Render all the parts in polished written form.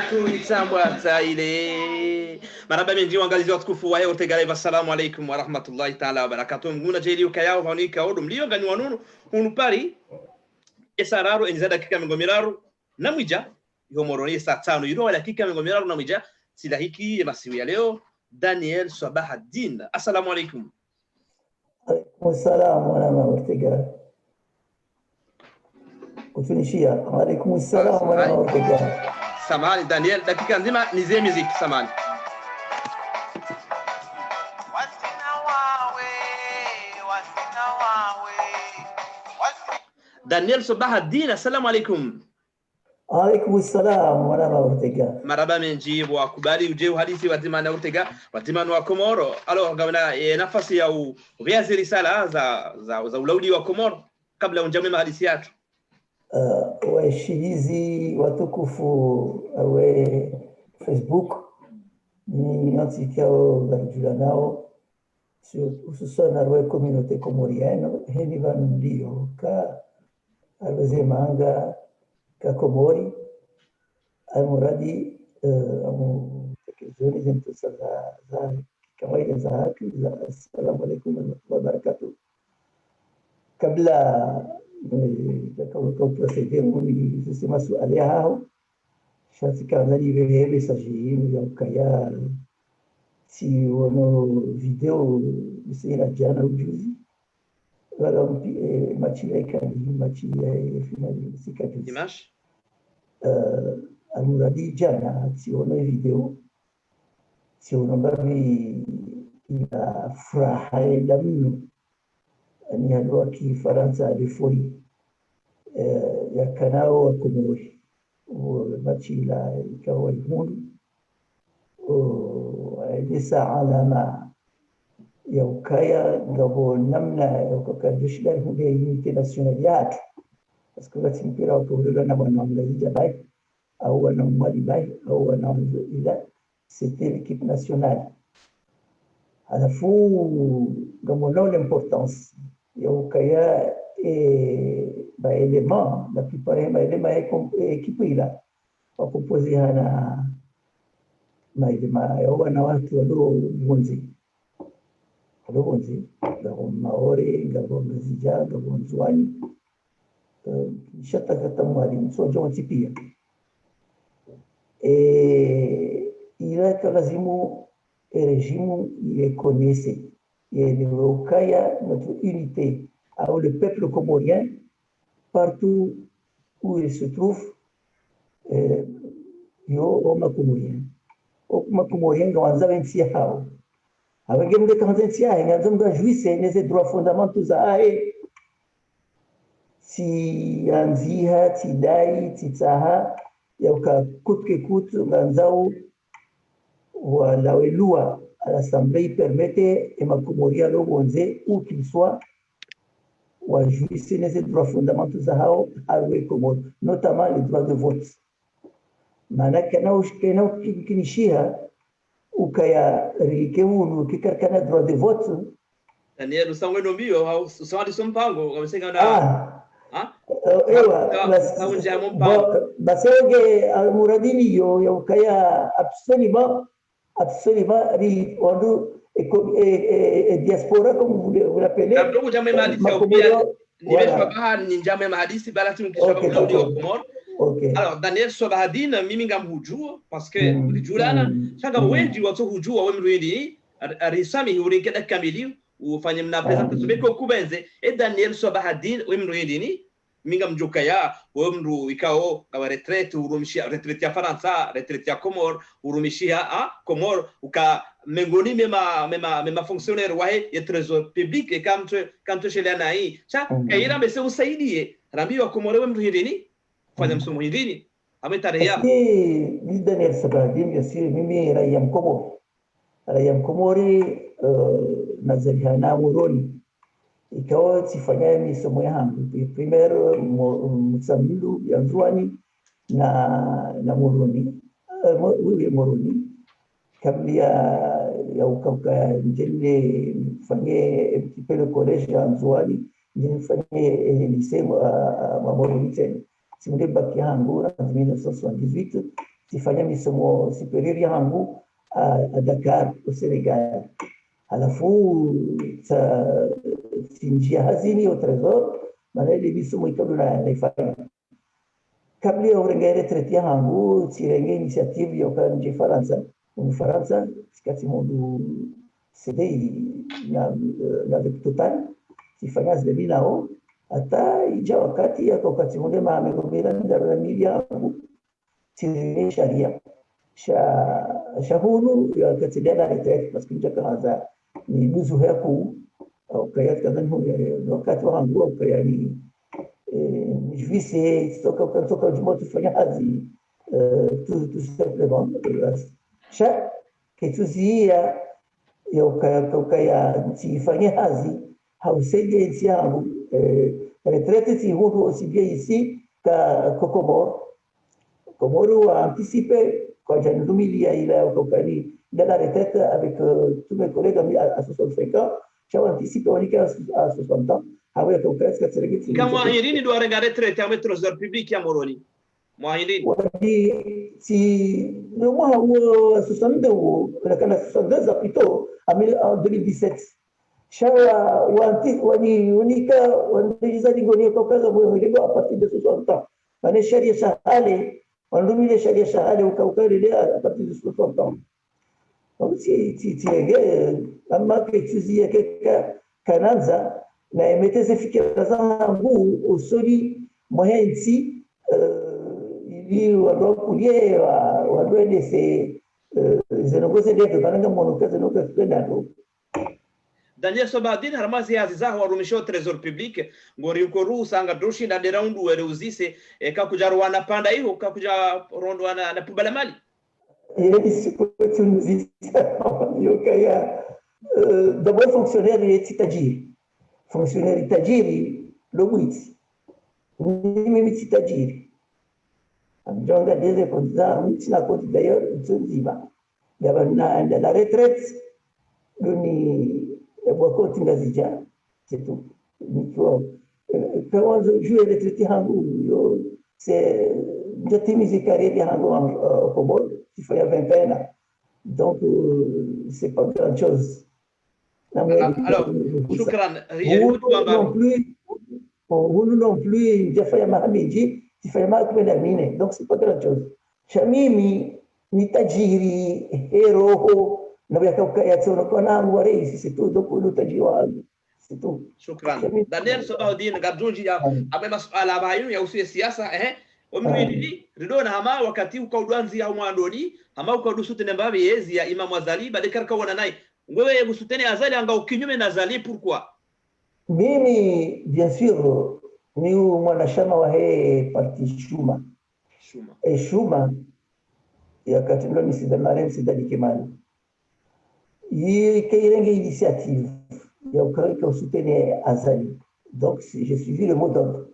kuitambwata ile maraba menji wangalizi watukufu wa Ortega Live. Assalamu alaikum wa rahmatullahi ta'ala wa barakatuh. Mguna jeli ukayao hanika odo mlio gani wanunu unupari esararo enza dakika mingomiraru na mwija yomoroni saa 5 yuro dakika mingomiraru na mwija sila hiki ya masimu ya leo Daniel Sabahaddin. Assalamu alaikum. Assalamu alaikum Ortega. Utunishia. Alaikum assalam wa rahmatullah. Samahani Daniel, dakika nzima nizie muziki samahani. Daniel Sabahaddin, assalamu alaikum. Alaikum assalam wa rahmatullah. Maraba menji wa kubali uje hadithi wa Dimana Ortega wa Dimana wa Komoro. Alors gavana nafasi ya uviazi risala za ulaudi wa Komoro kabla unjame hadithi yetu. Washirizi watukufu wa Facebook ni natikiao garjula nao hususan arwe communauté comorienne heni vandio ka arweze manga ka Komori almuradi amu tekizoni zinto za kawaida za haki za assalamu alaikum wa barakatuh. Kabla kwa proceder ni sistema suali hao shatika ndani vile sahihi ya kaya si wono video nisira jana ujuzi wala machia finali sikati Dimash almuradi jana si wono video si wono babi ila furaha ya mno ni alwa Kifaransa alifuri ya kanao wa Komori machila ikawa imundu lisa alama ya ukaya ngabo namna ya ukakadishila hude unité nationale yatu parce que wati mpira wakuhulula na wanaangalia bai au wanaumwali bai au wanaangalia c'était l'équipe nationale alafu ngamo nao l'importance ya ukaya ba élément la plupart des éléments équipés wa composer hana mailema ya wana watu walionzi ngabo maore ngabo mzija ngabo nzwani shata kata mwalimu so jonti pia ila kalazimu régime il connaissait et le ukaya notre unité alors le peuple comorien partout où il se trouve yo oma comorien ganza ventia hao avec mde kanzentia ngaza mga juise neze droits fondamentaux za si anziha tidai titaha yauka kutke kutu nganzao wala welua à l'Assemblée permettait et ma comoria logonze où qu'il soit ou à jouir les droits fondamentaux zahao à Komoro, notamment les droits de vote. Manakana ushkena kinishia ukaya rikeu kikarkana droit de vote. Daniel usangwe nombio au usawadi sompango wamesema na ewa basenge almuradini yo ukaya absolument ri wandu diaspora comme vous l'appelez. Ndio jamii mahadisi au pia nimeshabaha ni jamii mahadisi balati mkishabaha ulaudi wa Komoro. Alors Daniel Sabahaddin mimi ngamhujua parce que lijulana shaka wengi watu hujua wewe mruindi arisami ulinkeda kamili ufanye mna presentation beko kubenze Daniel Sabahaddin wewe mruindi ni minga mjuka ya wewe mru ikao kwa retraite urumishia retraite ya Faransa retraite ya Komoro urumishia Komoro uka mengoni mema fonctionnaire wahe ya trésor public et quand tu chez l'anaï ça kaira mese usaidie rambi wa Komoro wewe mruindi ni fanya msomo hili ametarea ni Daniel Sabahaddin yasiri mimi raia mkomori nazaliana Moroni ikawa sifanya misomo yangu primero Msambilu ya Nzwani na Moroni Moroni kabla ya ukauka njene fanye petit collège ya Nzwani njene fanye lycée wa Moroni tena simule baki yangu en 1978 sifanya misomo superior yangu a Dakar au Senegal. Halafu sinjia hazini au Trésor, maana ile misomo ikawa naifanya. Kabla ya urenga retraite yangu, tirenge initiative ya ukanje Faransa. Faransa, sikati mundu CDI na Total, sifanya zile nao, hata ija wakati ya wakati munde maamegobera ndara milia yangu, tirenge sharia. Shahulu ya katidela retraite, parce que njakaanza ni buzu heku, ukaya kadhani wakati wangu, ukaya ni juice, toka ujumla tufanya hazi, tout simplement. Chaque ketuzia ya ukaya tifanya hazi, hausaidia nchi yangu, retraite si huru aussi bien ici qu'à Comoro a anticipé quand j'ai nommé il a compagnie de la retraite avec tous mes collègues à 65 ans, j'ai anticipé on est à 60 ans. Hawe presque serigiti. Kama mwahirini ndio arenga retraite ya Trésor public ya Moroni. Mwahirini. Wadi si no mwa huo 62 kana 62 plutôt en 2017. Shawa wani unika waniza dingoni kwa kaza mwe ndio a partir de 60 ans. Bane sharia shahale wanadumile sharia shahale ukaukale a partir de 60 ans. Donc si amma ke tuzia ke kananza na emeteze fikira zangu usuri mohensi ili wadokulie wadwende se zenogose ndeto bananga monoka zenoka kwendano. Daniel Sobadini haramazi azizaho warumisho Trésor public ngori uko rusa doshi na deraundu were uzise kakujarwana panda hiyo kakuja rondo na pubala mali. Isso foi eu kaya d'abord fonctionnaire tajiri. Fonctionnaire tajiri logwiti. Mimi tajiri. Amjonga deze konza mtina koti d'ailleurs tsunziba. Yabana la retraite doni bwakoti ngazija c'est tout. Nikiwa quand je joue retraite hangu yo c'est jatimizi carrière hangu en Comore il faut y avoir 20 ans. Donc c'est pas grand chose. Alors, shukran. Hulu non plus jafanya mahamiji tifanya kwenda mine, donc c'est pas grand chose. Shamimi ni tajiri hero na yakauka tsono kwa nangu reisi c'est tout, donc hulu tajiri wangu c'est tout. Shukran. Daniel Sobadini gadunji ya abe masuala bayo ya usiye siasa omwididi ridona hama wakati ukaudwanzi ya mwandoni hama ukaudusute nembabe yezi ya Imam Azali badekarka wana nai wewe gusutene Azali anga ukinyume na Azali pourquoi? Mimi bien sûr ni mwanachama wa parti Shuma. Shuma ya katilo ni sidamare sidadi Kimani. Kairenge initiative ya ukarika usutene Azali. Donc j'ai suivi le mot d'ordre.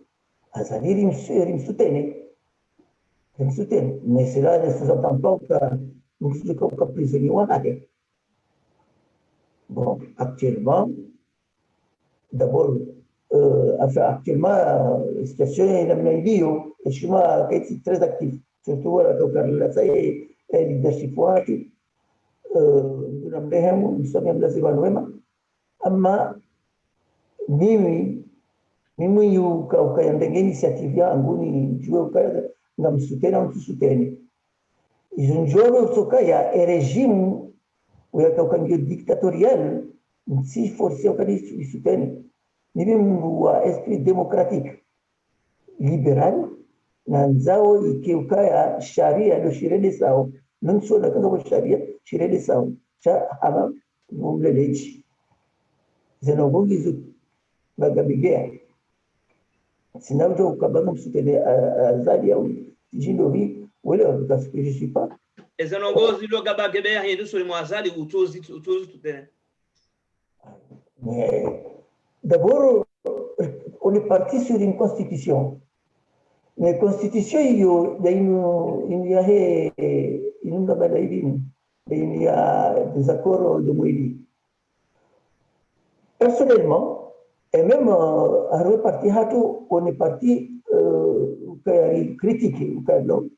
Azali il me soutenait. Mais cela ne sous-entend pas que nous sommes prisonniers. Bon, actuellement, d'abord, actuellement, la situation est la même vie, et je suis très actif, surtout à la et leadership. Nous sommes là, amma mimi ukayandenge initiative yangu ni jue ukaya ngamsutena mtusutene izo njolo sokaya regime uyakaukangia dictatorial si force ukadi sutene nibi mungu wa esprit démocratique libéral na nzao ikiukaya sharia do shirede sao nunso na kanga sharia shirede sao cha hama mumleleji zenobongi zu bagabigea sinaujo ukabanga msutene Azali au jindovi wale parce que je suis pas ezenongozi lo gabagabea hindu suri mwazali utozi tutene. Mais d'abord on est parti sur une constitution. Mais constitution il y a des accords de Mouili. Personnellement, et même à reparti on est parti critiquer, non,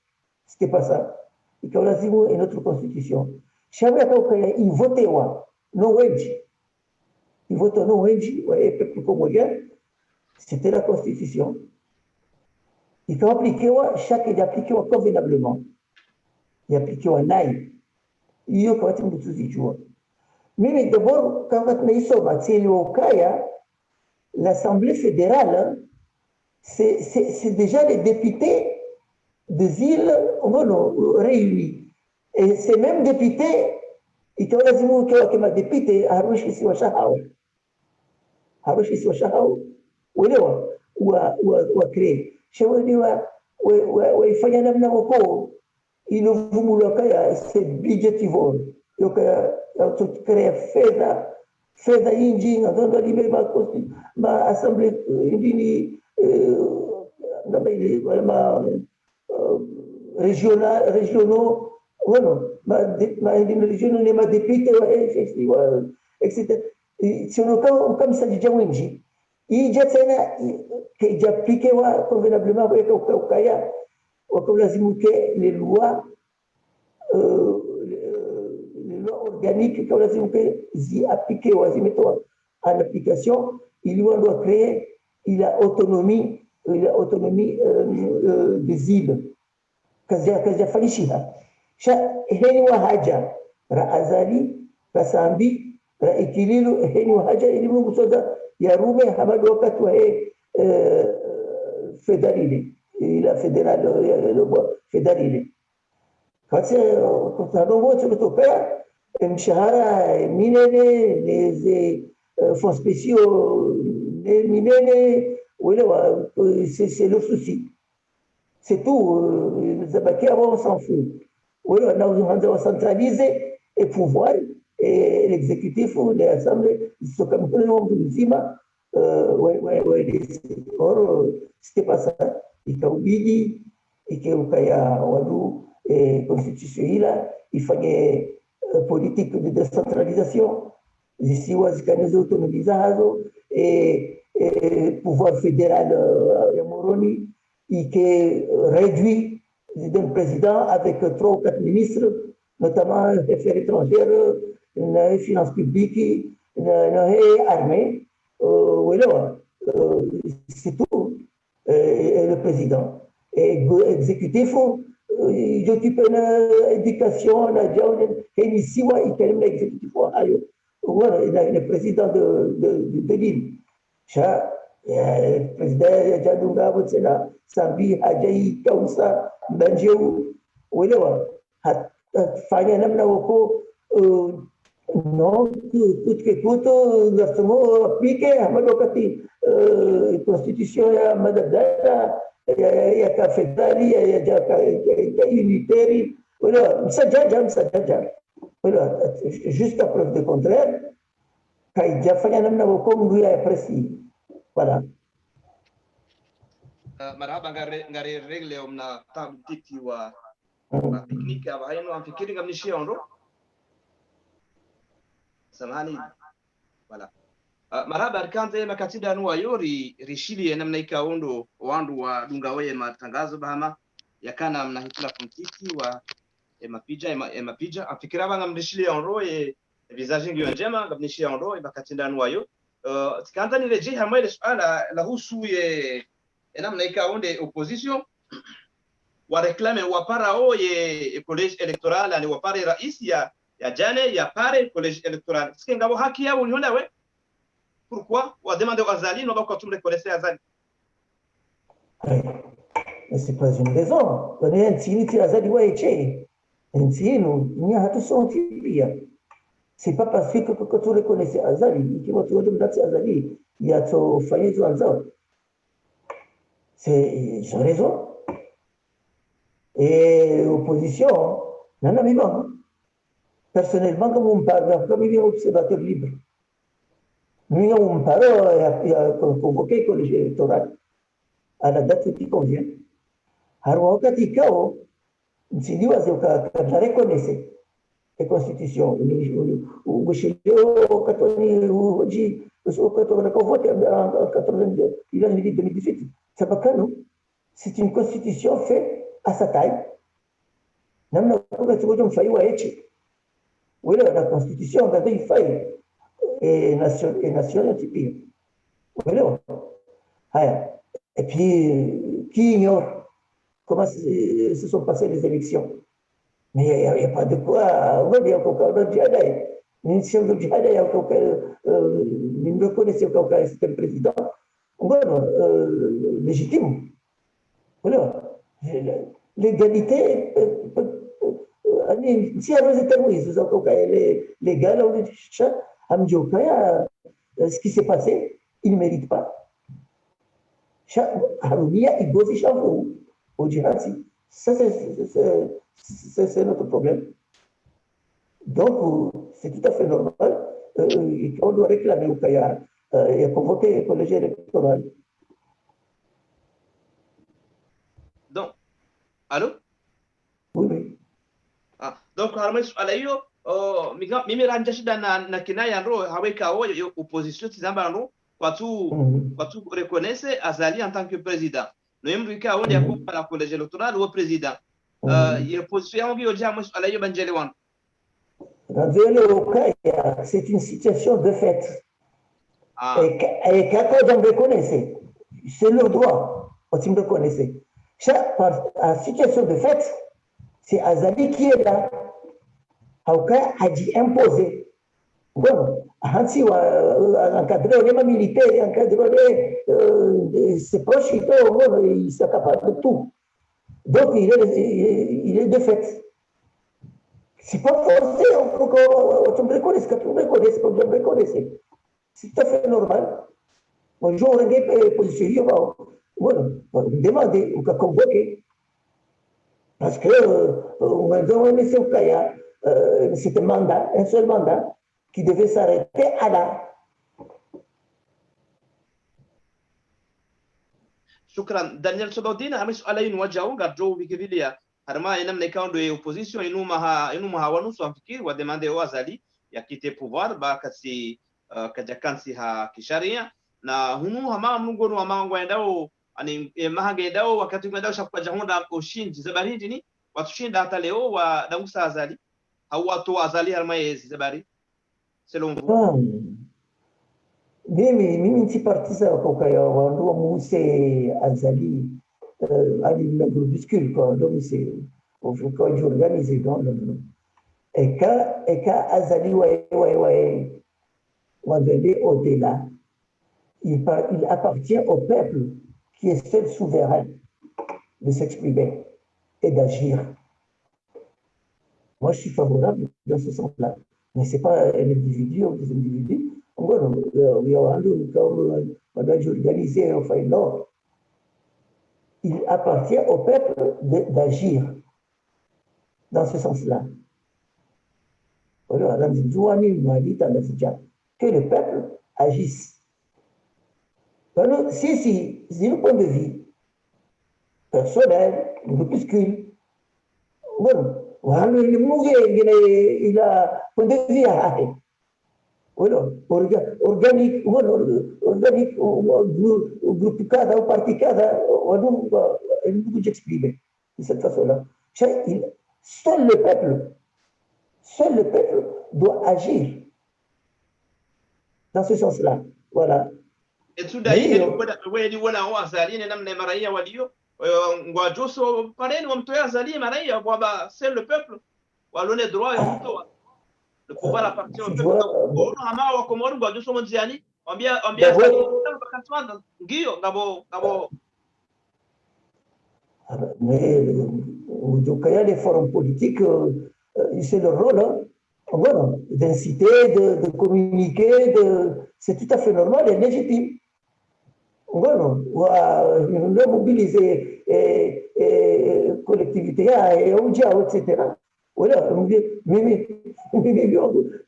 c'était pas ça. ikawa lazimu et notre constitution shabia kwa il votait wa no wenji il votait no wenji wa peuple comorien c'était la constitution ikawa appliquewa chaque appliquewa convenablement il appliquewa nai hiyo kwa watu mtuzijua mimi d'abord quand tunaisoma ukaya l'Assemblée fédérale c'est déjà les députés des îles réunis. Et ces mêmes députés, ils ont lazimu kama député harushi si washahao. Harushi si washahao. Uelewa wa create. Shauri wa ifanya namna wako ilovumulwa kaya c'est budgetivore. Yoka créer fedha inji ndondo libe ma assemblée indini régionaux, voilà, régionaux, les députés, etc. Si on a comme ça, déjà, oui, il y a qui appliqué convenablement avec le Kaya, les lois organiques, qui appliquées en application, il doit créer, il a autonomie des îles. Kazi fanyishiha heni wa haja ra azali ra sambi ra ikililu heni wa haja ili Mungu soda ya rume hamadu wakati wa federale ila federale kasi kutano wote kutokea mshahara minene les fonds spéciaux minene c'est le souci. C'est tout. Les abaqués avant, on s'en fout. Voilà, on a centralisé et pouvoir, et l'exécutif, l'Assemblée, ils sont comme tout le monde de Zima. Or, c'était pas ça. Il y a oublié, il y a et constitution, il fallait politique de décentralisation. Ici, on a autonomisé et pouvoir fédéral à Moroni, qui est réduit d'un président avec 3 ou 4 ministres, notamment les affaires étrangères, les finances publiques, l'armée, c'est tout, et le président. Et l'exécutif, il occupe l'éducation, il termine l'exécutif. Voilà, il est le président de l'île. Le président Jadunga Botsela, Sambi, Hadjaï, Kausa, Banjou, Ouelewa, Fanya Namna Woko, non, tout que tout, vertement appliqué, Hamadokati, Constitution, Madadara, Yaka Fedali, Yaka Unitari, voilà, Sadjadjam. Voilà, jusqu'à preuve de contraire, quand il y a Fanya Namna Woko, nous apprécie. Voilà. Marhaba ngari regle omna tabtiki wa piknik aba hayno amfikiri ngamnishi ondo samani wala marhaba kanze makatida nuwa yori rishili namna ikaondo wandu wa dungawe matangazo bahama yakana mna hitla kumtiki wa emapija afikira banga mrishili ondo visage ngiyo njema ngamnishi ondo makatida nuwa yo kanza nireje hamwe ile swala la husu namna ikaonde opposition wa reclame wa para college electoral ani wa pare rais ya jane ya pare college electoral sike ngabo haki yao uliona we pourquoi wa demande aux Azali no ba ko tumre connaissez Azali mais c'est pas une raison on est infinité Azali wa eche insino ni hatu sonti pia c'est pas parce que quand tu reconnaissez Azali qui va te donner Azali il y a to faillir Azali ils ont raison. Et l'opposition, non, mais bon. Personnellement, comme on parle, comme il est observateur libre, nous, on parle, il a convoqué le collège électoral à la date qui convient. Alors, quand il y a on s'est dit, on reconnaissait la Constitution. On s'est dit, quand on a convoqué en 2018, c'est pas que non. C'est une constitution faite à sa taille. namna kuga tugoje mfaiwa eche wala la constitution ndio ifai et nationalité pia wala haya et puis qui ignore comment se sont passées les élections. Mais il n'y a pas de quoi. On va dire qu'au cas de Djihad, l'initiation de Djihad, il y a une reconnaissance au cas c'était le président. On va légitime. Voilà. L'égalité, si elle est terroriste, vous avez légal, on dit, ce qui s'est passé, il ne mérite pas. Haroumia, il doit s'échapper au Djihad. Ça, c'est notre problème. Donc, c'est tout à fait normal. On doit réclamer au Kaya et convoquer le collège électoral. Donc, allô? Oui, oui. Ah, donc, alayo, mimi ranjashida na kinaya ndo haweka oyo opposition tizamba ndo kwa tu reconnaisse Azali en tant que président. Nous avons vu on a coupé la collège électoral au président. Il y a position qui a alayo banjele wan. C'est une situation de fait. Et quand on reconnaît, c'est leur droit. On me reconnaît. En situation de fait, c'est Azali qui est là. Hauka a dit imposer. Bon, Hansi a encadré les militaires, encadré ses proches, il est capable de tout. Donc, il est de fait. C'est pas forcé, on me reconnaisse, quand on me reconnaisse, on me reconnaisse. C'est tout à fait normal. Moi, je vais positionner, on me demander, on va convoquer. Parce que, on m'a donné ce cas, c'était un seul mandat, qui devait s'arrêter à là. Shukran. Daniel Sobodina, amis alayin wajau garjo vikivilia. Harma inam nekao de opposition inu mahawanu sofikiri wa demande o Azali ya kite pouvoir ba kasi kajakansi ha kisharia na hunu hama mnugonu wa mango endao ani mahanga endao wakati endao shakwa jahonda oshinji zabarindi ni watushinda hata leo wa dangusa Azali au watu Azali harma yezi zabari selon vous. Mimi si partisa kwa wandu wa muse Azali ali na groupuscule quoi donc c'est quand j'organise donc et quand Azali ouais on va aller au-delà il appartient au peuple qui est seul souverain de s'exprimer et d'agir. Moi je suis favorable dans ce sens-là, mais c'est pas un individu ou des individus. On va organiser, enfin non. Il appartient au peuple d'agir dans ce sens-là. Voilà, que le peuple agisse. Alors, si le point de vue personnel, groupuscule, bon, il a point de vue à voilà, organique, groupe cadre, ou parti cadre, on va exprimer de cette façon-là. Seul le peuple doit agir dans ce sens-là. Voilà. Et tout d'ailleurs, wewe wana Azali ni namna maraia walio ngwajoso pareni wa mtoya Azali maraia kwamba seul le peuple walone droit ya kutoa. Le pouvoir appartient au peuple. Hama wa Komoro ngwajoso monziani ambia Azali bakatwa ngio ngabo mais donc il y a des forums politiques c'est leur rôle hein. Voilà, d'inciter, de communiquer, c'est tout à fait normal et légitime. Voilà, on mobiliser collectivités et etc. Voilà, mais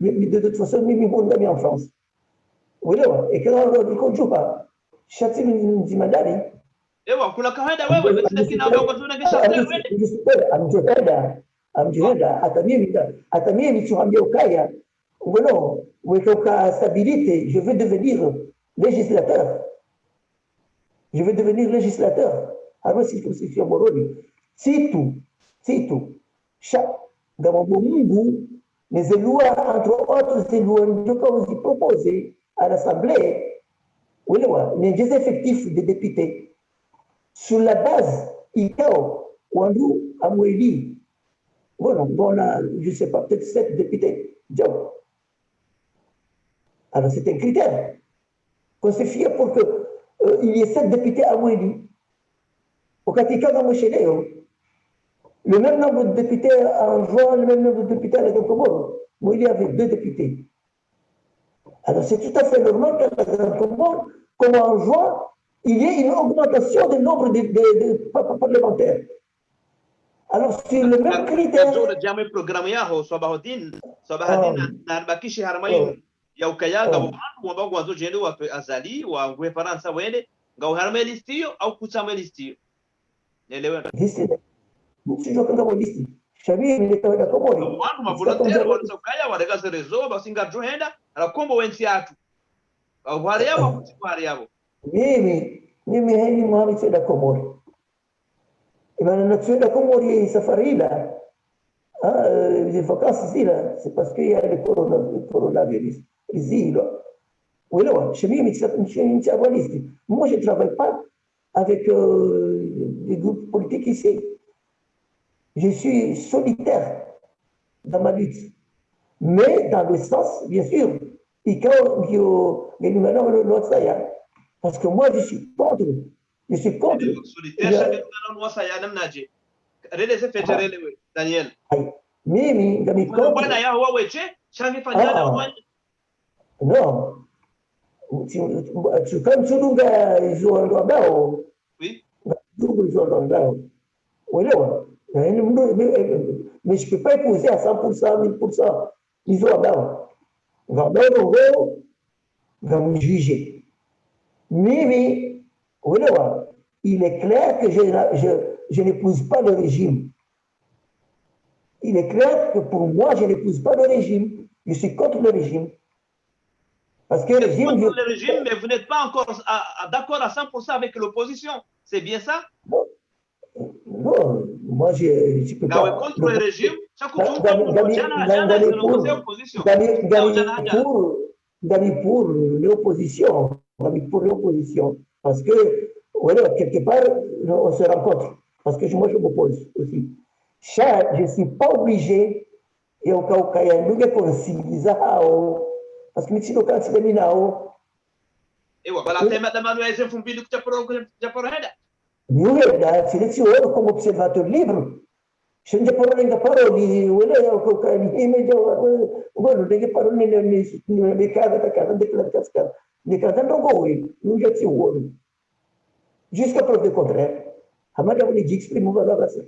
de toute façon, on a mis en France. Voilà, et quand on ne joue pas, chaque mandari. Ewa, kuna kawaida wewe, lakini na ndio wazuna kisha wewe. Amjihada hata mimi nichambia ukaya ngono weka stabilité, je veux devenir législateur. Alors c'est comme si Moroni c'est tout Dans mon Mungu, les élus, entre autres élus, que vous proposez à l'Assemblée, oui, les effectifs des députés, sur la base, Wandou, Amoueli, bon, je ne sais pas, peut-être 7 députés. Alors, c'est un critère. Qu'on se fie pour qu'il y ait 7 députés à Amoueli. Au Katika, le même nombre de députés en juin, le même nombre de députés à la Comore. Moi, il y avait 2 députés. Alors, c'est tout à fait normal qu'à la Comore, comme en juin, il y ait une augmentation du nombre de parlementaires. Alors, sur le même critère. ya ukayanga mu bantu wamba gwazo jende wa azali wa ngwe faransa wende nga uharme listio au kusama listio elewa Sio kanga polisi. Shabiri nilitoa da komori. Watu mavolontaire wanasokaya wadega serezo basinga johenda arakombo wensi atu. Au hali yabo kutsipari yabo. Mimi heni mwami tseda komori. Imana natseda komori safarila. Les vacances ici là, c'est parce qu'il y a le coronavirus. Ici là. Oui là, chez moi, moi je ne travaille pas avec des groupes politiques ici. Je suis solitaire dans ma lutte. Mais dans le sens, bien sûr, parce que moi, je suis contre. Je suis contre. Solitaire, Daniel. Mimi, non. Comme tu nous ils ont un droit. Oui. Ils ont un droit. Oui, mais je ne peux pas épouser à 100%, 1000%. Ils ont un droit. Ils vont me juger. Mais, oui, il est clair que je n'épouse pas le régime. Il est clair que pour moi, je n'épouse pas le régime. Je suis contre le régime. Parce que le régime. Contre le régime, mais vous n'êtes pas encore d'accord à 100% avec l'opposition. C'est bien ça? Non, moi, je ne peux pas. Contre le régime, pour l'opposition. Pour l'opposition. Parce que, voilà, quelque part, on se rencontre. Parce que moi, je m'oppose aussi. Je ne suis pas obligé, et au cas où il y a une parce que je suis au cas où il y a une selezione come osservatore libero. Se non parlo in parole, non è che parlo nelle case da casa, le case non vuoi, non c'è più uomo. Jusqu'à preuve du contraire. Hamada on dit exprime va la base.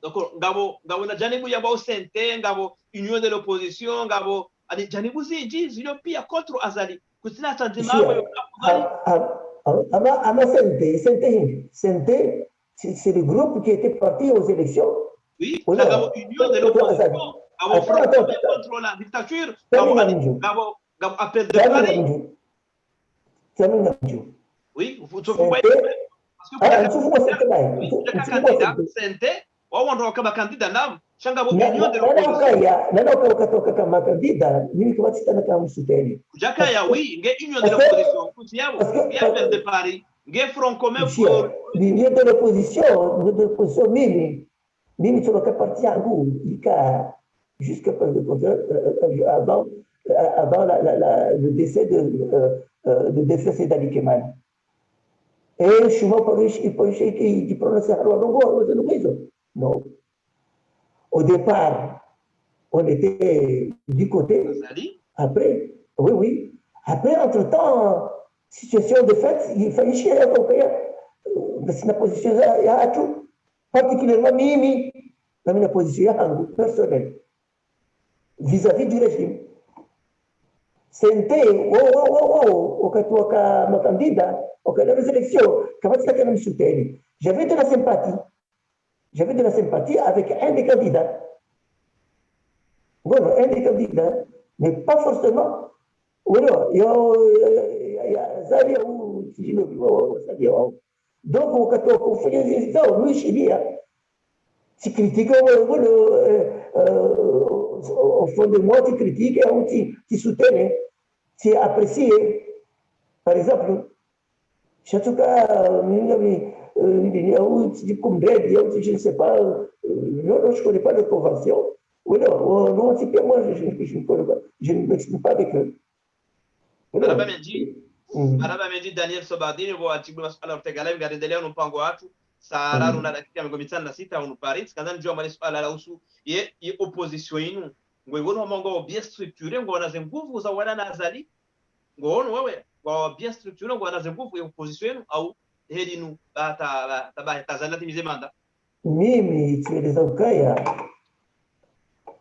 Donc ngabo na janibu ya bao sente ngabo union de l'opposition ngabo ani janibu ziji zilo pia contre azali kusina tanzima Sente, c'est le groupe qui était parti aux élections. Oui, la union de l'opposition. Contre la dictature. Ngabo appel de Paris. Oui, vous voyez. Parce que candidat, sente, wawandoka kama candidat nam, shangabo union de l'opposition. Nanoka ukatoka kama candidat, mimi kwa tsitana kama msuteni. Jakaya oui, nge union de l'opposition, kutiabo, appel de Paris, nge front commun pour l'union de l'opposition, mimi sono parti yangu ika jusqu'à avant le décès de décès d'Ali Kemal. Et je suis qui prononce non. Au départ, on était du côté. Après, oui. Après, entre-temps, situation de fait, il fallait chier la position à tout. Particulièrement Mimi, dans une position personnelle vis-à-vis du régime. C'était, au cas ma candidat, au cas des élections, j'avais de la sympathie. J'avais de la sympathie avec un des candidats. Voilà, un des candidats, mais pas forcément. Voilà, il y a Zalia ou donc, au cas où on fait des élections, lui, chez lui, Tu critiques, au fond de moi, tu critiques et tu soutiens, tu apprécies. Par exemple, en tout cas, je ne sais pas, non, je ne connais pas de convention. Oui, non, non, moi, je ne connais pas, je ne m'explique pas avec eux. Maraba Mendy, Daniel Sobadini, watibu masuala ya utegalevi ngaendelea mpango watu sararo na dakika 56 unuparitsi kanzani jua mali swala la usu ye opposition yinu ngoigono mongo bien structuré ngo na nguvu za wana nazali ngono wewe kwa bien structuré ngo na nguvu ya opposition yinu au helinu bata Tanzania timize manda mimi tueleza ukaya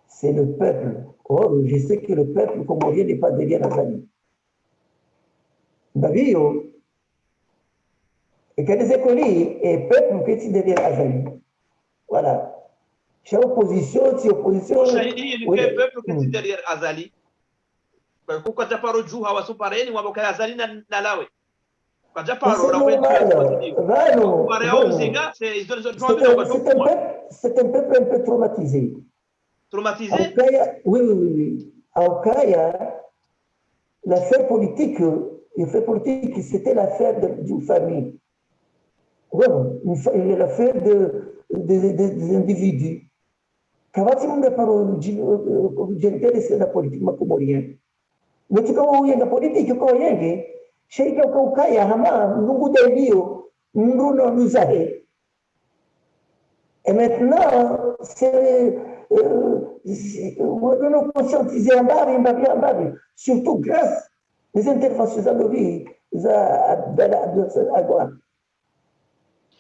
c'est le peuple. Or, je sais que le peuple comorien n'est pas derrière Azali. Davio, et que les écoles et le peuple qui est derrière Azali. Voilà. Chez opposition, si opposition. Shahidi ni le peuple qui est derrière Azali. Kwa japaro juu hawasupareni waboka Azali na lawe. Kwa japaro na wetu c'est un peuple un peu traumatisé. Traumatisé? Oui. À Okaya, l'affaire politique, c'était l'affaire d'une famille. Voilà, l'affaire des individus. Quand on parle de la politique macomorienne, mais tu vois, la politique, Sheikh Okaya, Hama, Nungu Delio, Nuno Nuzahe. Et maintenant, c'est nous conscientiser en bas, surtout grâce aux interventions à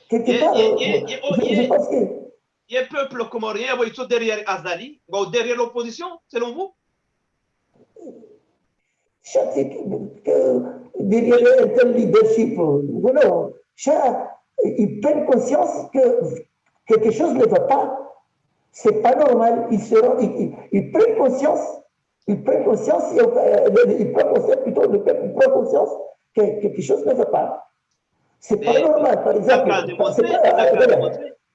quelque part, je pense que... Il y a un peuple comorien, ils sont derrière Azali, derrière l'opposition, selon vous? Derrière un tel leadership, voilà, ils prennent conscience que quelque chose ne va pas. C'est pas normal. Ils prennent conscience. Le peuple prend conscience que quelque chose ne va pas. C'est pas normal. Par exemple,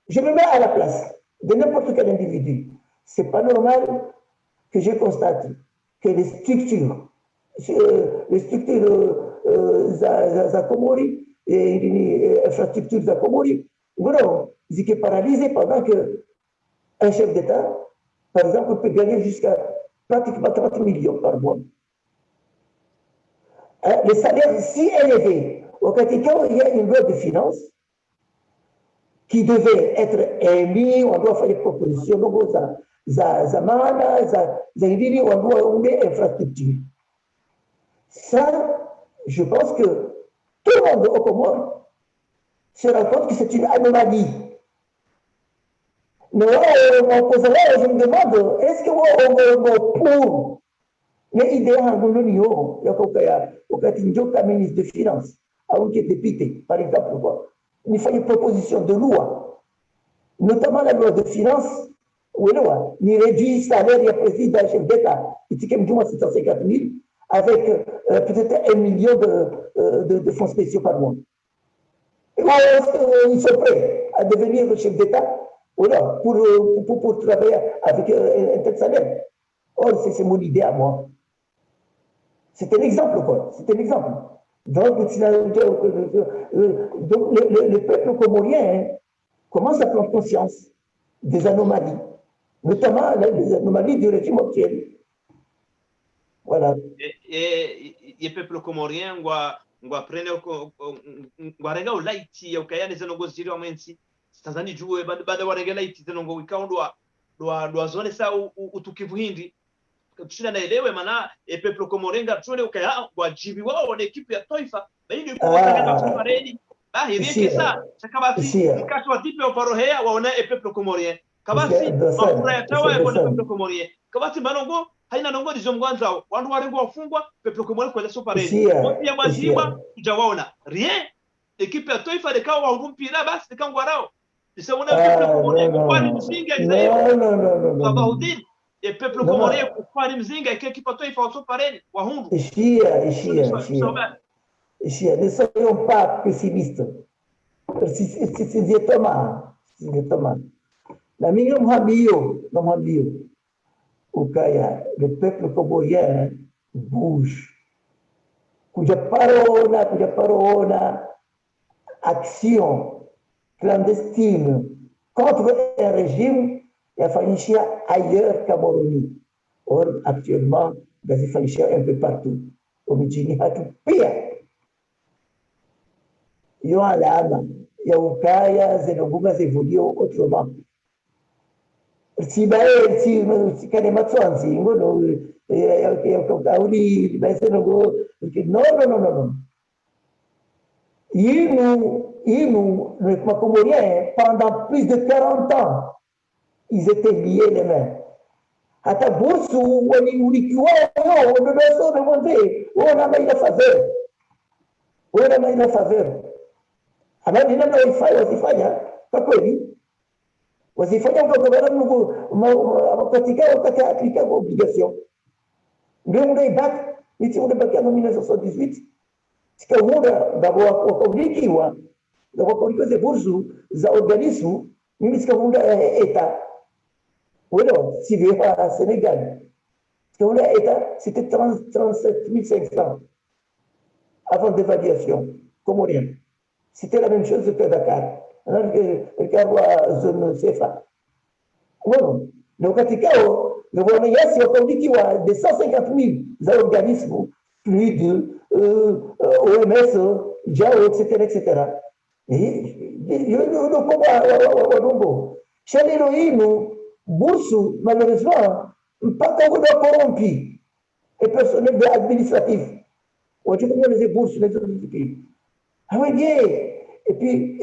je me mets à la place de n'importe quel individu. C'est pas normal que je constate que les structures Zakomori et les infrastructures Zakomori, voilà, ils sont paralysés pendant que un chef d'État, par exemple, peut gagner jusqu'à pratiquement 30 millions par mois. Les salaires si élevés, au Vatican, il y a une loi de finances qui devait être émise, on doit faire des propositions, on doit faire infrastructure. Ça, je pense que tout le monde au Comores se rend compte que c'est une anomalie. Mais on pose là, je me demande, est-ce que pour les idées en l'Union, il y a un ministre de Finances, un député, par exemple, il fait une proposition de loi, notamment la loi de Finances, où il réduit le salaire du président chef d'État, il dit qu'il y a 750 000, avec peut-être 1 million de fonds spéciaux par mois. Et ils sont prêts à devenir le chef d'État voilà, pour travailler avec un tel salaire. Or, c'est mon idée à moi. C'est un exemple, quoi. C'est un exemple. Donc, le peuple comorien commence à prendre conscience des anomalies, notamment les anomalies du régime actuel. Voilà. Et le peuple comorien, on va laiti ukayani zinongoziri wa mwenzi Tanzania juwe bada warenge laiti zinongo wikaundwa dwa zone sa utukivu hindi tushina naelewe mana e peuple comorien tuone ukaya wajibi wao na ekipe ya taifa baidi kwa kanga kufareni hivi kisa chakabati mkati wa tipe oparohea waona e peuple comorien kabasi mafura ya tawa ya peuple comorien kabati manongo haina nongo dizo mwanza wandu warengo wafungwa peuple comorien kwa sopareni pia wajiba tujawaona rien ekipe ya taifa dekao wa mpira basi dekangwa rao nisaona peuple comorien kwa ni msinga izayo Babaudin et peuple comorien kwa ni mzinga ekipe ya taifa wa sopareni wa hundu Ici, ne soyons pas pessimistes. C'est Thomas. Na minha mhamio, o Kaya, le peuple comorien bouge. Cuja parona, action clandestine contre un régime qui a failli ailleurs qu'à Moroni. Or, actuellement, il a failli un peu partout. Au Midjini, à tout pire. Il y a l'âme, il y a au Kaya, Zenobugas évolue autrement. Si bae si kanema tsanzi ngono kauli bae no non les Comoriens pendant plus de 40 ans ils étaient liés les mains hata bursu wani ulikiwa yo ndio sio mwanze ona maina faveur habari ndio wasifanya kwa kweli wasifanya katika wakati aplika obligation ndio ndio back ni on back en 1978 sikaunda ndabo wakablikiwa ndabo wakablikiwa bursu za organismu mimi sikaunda eta wala civil à Sénégal sikaunda eta c'était 37 500 avant d'évaluation comorienne c'était la même chose que Dakar. Alors que zone CFA. Bueno, no katikao, le bwana yasi wakaundikiwa de 150,000 organismes, plus de OMS, JAO, etc. Et le combat wadongo. Chez l'héroïne, Boursu, malheureusement, pas qu'on doit corrompu et personnel administratif. On dit comment les bourses, les autres pays. Ah oui, bien. Et puis,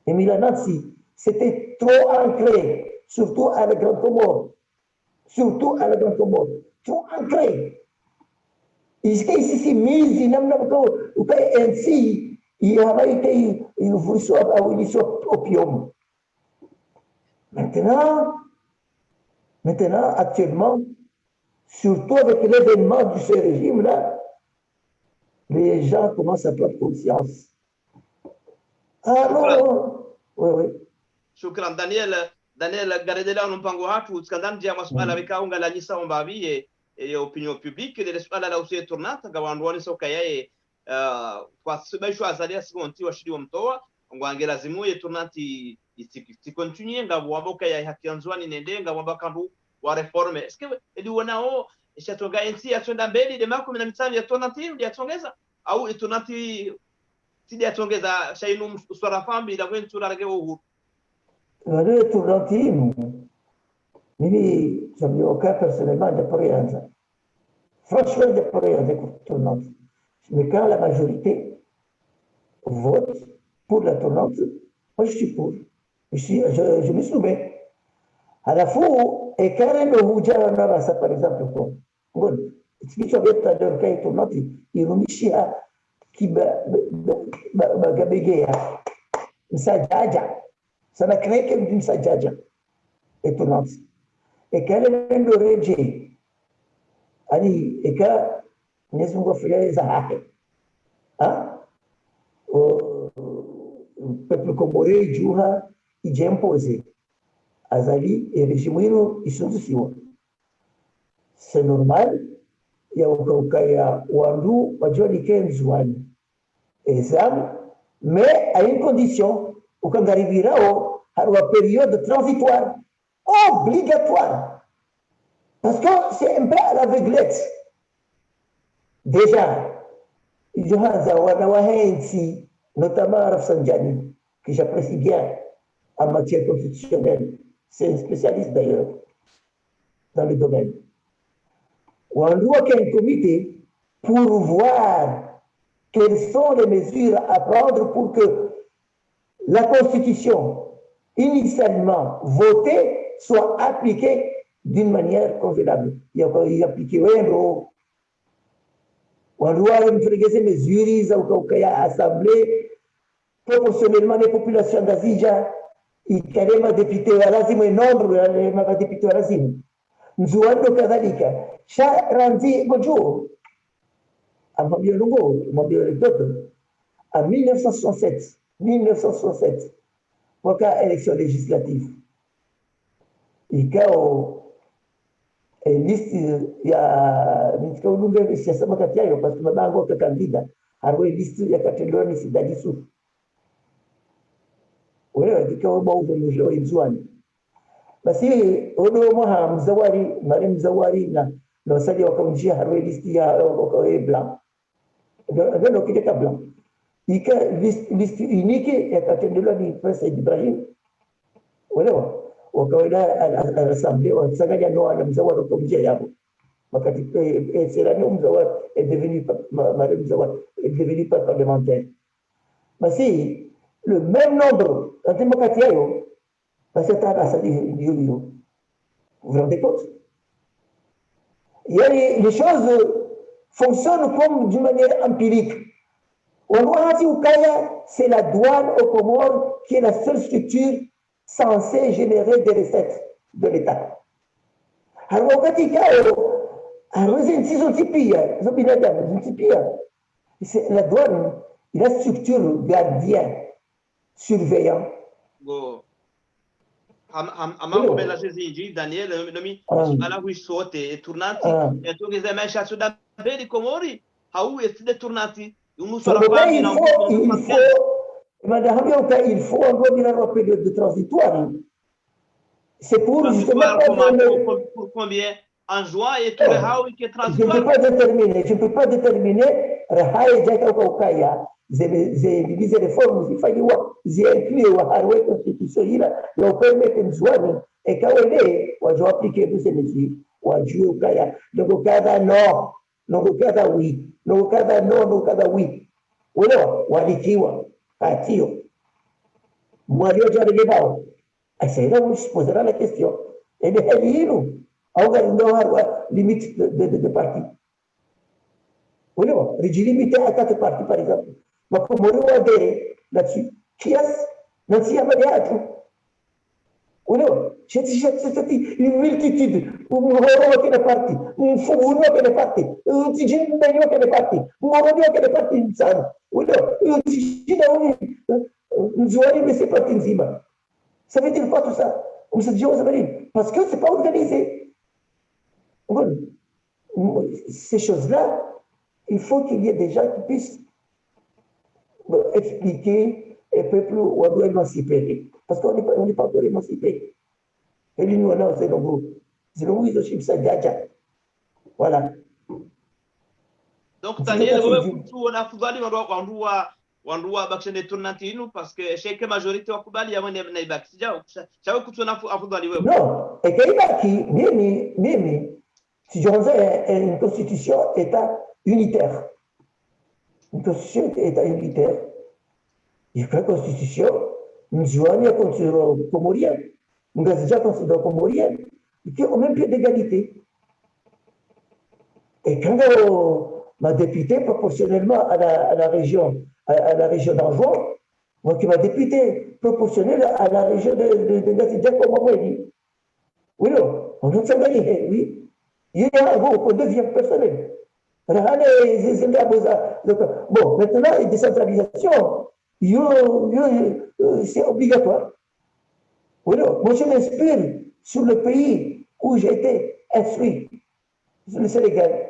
Milanazzi, c'était trop ancré, surtout à la Grande Comore. Trop ancré. Ici, mise, il n'a pas ainsi, il a été, il voulait opium. Maintenant, actuellement, surtout avec l'événement de ce régime-là, les gens commencent à prendre conscience. Alors, oui. Shukran. Daniel Garedela mpango watu skandani ya masuala weka unga la nyisa ombavi ya opinion publique de suala la usie tournata gawandwani soka yae kwa sababu azalia sigonti wa shidi wa mtoa ngwangela zimu ye tournati continue ngabwaboka ya hakianzwani nendenga wabakandu wa reforme. Est-ce que eliwanao ishatonga NC yatonda mbele de mako 15 ya tonati ndiatongeza au itonati sidi yatongeza shainu uswara fambi la kwentura rage uhuru. Le tonati mimi samioka personnellement de Porianza. Franchement de Porianza tonati. Mais quand la majorité vote pour la tournante, moi je suis pour. Je me soumets. À la fois, et Karen Huja Navasa, par exemple, bon, ce qui avait à l'heure qu'il tournante, il rumishia qui bagabegea, Sajaja, ça n'a créé qu'une Sajaja, et tournante. Et Karen le Régé, Ani, et Ka, Nesungo Frère Zahake, hein? Le peuple comoré, Djouha, il j'ai imposé. Azali et régime ils sont aussi. C'est normal. Il y a Okaya Wandu, Wajoli Kenzouani. Examen, mais à une condition, au quand arrivera à la période transitoire, obligatoire. Parce que c'est un peu à l'aveuglette. Déjà, Johanza Wanawahensi, notamment Rafsanjani, que j'apprécie bien en matière constitutionnelle. C'est un spécialiste d'ailleurs dans le domaine. On doit qu'il y ait un comité pour voir quelles sont les mesures à prendre pour que la Constitution initialement votée soit appliquée d'une manière convenable. Il y a appliqué on doit faire ces mesures au assemblée proportionnellement les populations d'Azija. Ikarema député wa lazima nombre ya madepute wa lazima nzuando kadhalika sha ranzi gojo à l'anecdote, en 1967, pour la élection législative, il y a une liste, il y a une liste, parce que maintenant, il y a un candidat, il y a une liste, il y a une liste de l'issue. Oui, il y a une liste. Basi odo moha mzawari na sali wakamjia harwe listi ya blanc ndio kile blanc ika listi unique yakatendelewa ni Prince Ibrahim unaelewa wakaenda al-assemblée wasagaja no ana mzawari wakamjia yabo wakati c'est mzawari est devenu madame mzawari est devenu parlementaire basi le même nombre en démocratie yo. Parce que vous vous rendez compte? Les choses fonctionnent comme d'une manière empirique. C'est la douane aux Comores qui est la seule structure censée générer des recettes de l'État. Alors, la douane, il a structure gardien, surveillant. Amam bela jeziji Daniel nomi ala huisote tornanti e to che mai chasso da bene Comori hau e de tornanti il faut madame il faut encore une période transitoire c'est pour justement pour combien en juin et tout le hau qui est transitoire je peux pas déterminer rahai jaka ukaya zile reformu zifanywa ziinclue wa harwe constitution ila ya permete mzwani ekawele wajua apliquer ces mesures wajue ukaya donc cada no cada oui cada no cada oui unaelewa walikiwa hatio mwalio jana gebao asaida usposerà la question et de heliru au garindo harwa limite de parti unaelewa limité à 4 partis par exemple. Ma Comori adere là-dessus. Qui est-ce? Non, si, il y a c'è stata une multitude, un horrore che ne parti, un fumo che ne parti, un tigino che ne parti, un morodio che ne parti insano. Un tigino, un joueur mais c'est parti insieme. Ça veut dire quoi tout ça? On se dit, parce que c'est pas organisé. Bon, ces choses-là, il faut qu'il y ait des gens qui puissent expliquer et peuple où on doit émanciper. Parce qu'on n'est pas encore émancipé. Et nous, on a c'est le leadership, ça gaja. Voilà. Donc, Daniel, on a football, wandua bakshende tournanti inu parce que chaque majorité wa kubali ya mwene na ibaki sijao chawe kutuna football wewe non et que ibaki mimi si je une constitution état unitaire. Une constitution état unitaire. Il y a une constitution, nous jouons à considérer comorien, nous avons déjà considéré comorien, qui est au même pied d'égalité. Et quand ma députée, proportionnellement à la région d'Anjouan, moi qui m'a députée proportionnelle à la région de Gazidia, comme on m'a dit. Oui, non, on a gagné, oui. Il y a un deuxième personnel. Bon, maintenant, la décentralisation, c'est obligatoire. Moi, je m'inspire sur le pays où j'ai été instruit, le Sénégal.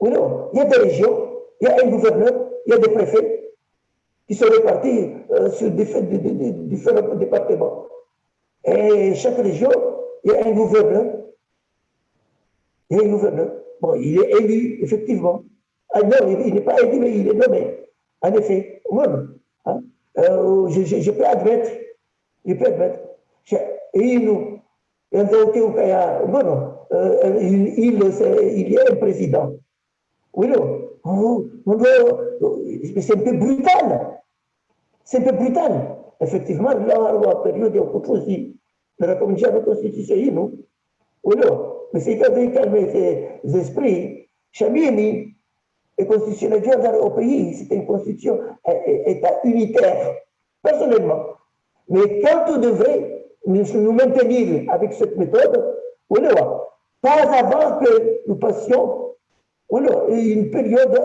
Il y a des régions, il y a un gouverneur, il y a des préfets qui sont répartis sur différents départements. Et chaque région, il y a un gouverneur. Bon, il est élu, effectivement. Ah non, il n'est pas élu, mais il est nommé. En effet, moi, hein, je peux admettre. Et nous, il y a un président. Oui, non. C'est un peu brutal. Effectivement, là, la période où aussi, la commission de la Constitution, nous, oui, non. Mais c'est quand même calmer ses esprits. Chamini est constitutionnel au pays, c'est une constitution état unitaire, personnellement. Mais quand on devrait nous maintenir avec cette méthode, on le voit. Pas avant que nous passions Voilà, une période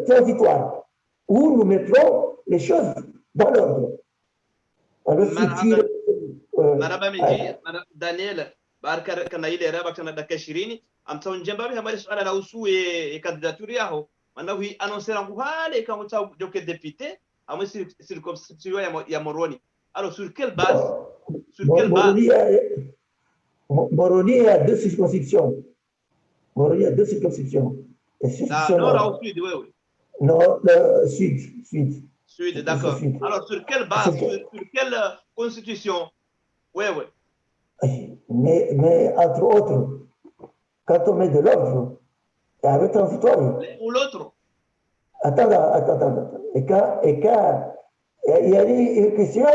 transitoire où nous mettrons les choses dans l'ordre. Alors, marhaba marhaba miji Daniel barka kana ile raba kana dakika 20 amtaun jembabe hamari swala la usu e candidature yaho manahu annoncer en hale quand on t'a joke député à moi circonscription ya Moroni. Alors sur quelle base Moroni a deux circonscriptions. Moroni a deux circonscriptions. La nord ou sud, oui, oui. Non, sud, sud. Sud, d'accord. Alors sur quelle base, sur quelle constitution? Oui, oui. Mais entre autres, quand on met de l'ordre, il y a un transitoire. Ou l'autre? Attends. Et quand il y a des questions,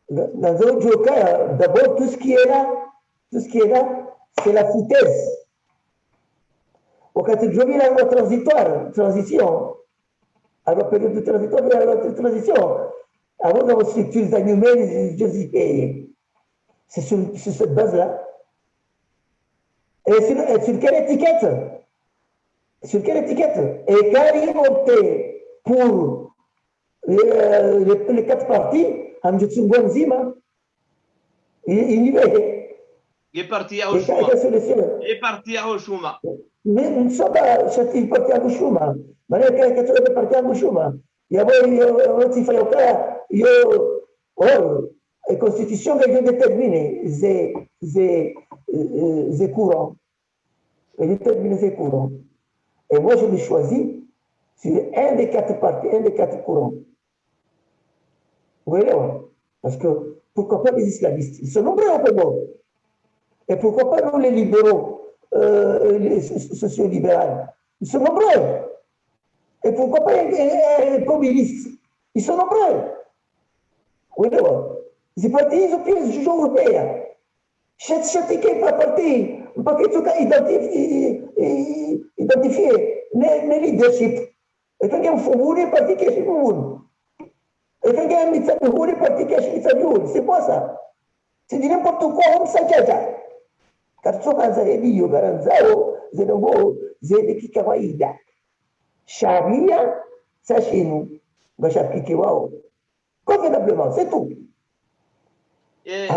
dans un autre cas, d'abord, tout ce qui est là, c'est la foutaise. Au cas où je vis la loi transition, à la période de transitoire, il y a la loi de transition. Avant d'avoir structures humaines, je dis, c'est sur cette base-là. Et sur quelle étiquette? Sur quelle étiquette? Et quand ils opté pour les 4 partis, il y va. Il est parti à Oshuma. Il est parti à Oshuma. Mais nous ne sommes pas partis à Oshuma. Mais il y a des partis à Oshuma. Il y a la constitution qui est déterminée, c'est courant. Elle est déterminée, c'est courant. Et moi, je l'ai choisi sur un des 4 partis, un des 4 courants. Vous voyez là? Parce que pourquoi pas les islamistes? Ils sont nombreux au Congo. Et pourquoi pas nous, les libéraux, les sociaux-libéraux? Ils sont nombreux. Et pourquoi pas les communistes? Ils sont nombreux. Oui, là. Les partis, ils ont pris les juges européens. Chaque équipe a parti, parce que tout cas identifier les leaderships. Et quand il y a un fou, il parti qui est fou. Et quand il y a un médecin, il parti qui est fou. C'est quoi ça? C'est du n'importe quoi, on s'inquiète. Quand tu as un élève, Garanzao, Zenobo, Zedeki Kawaïda. Sharia, ça chez nous. On va s'appliquer, waouh. Convenablement, c'est tout. Et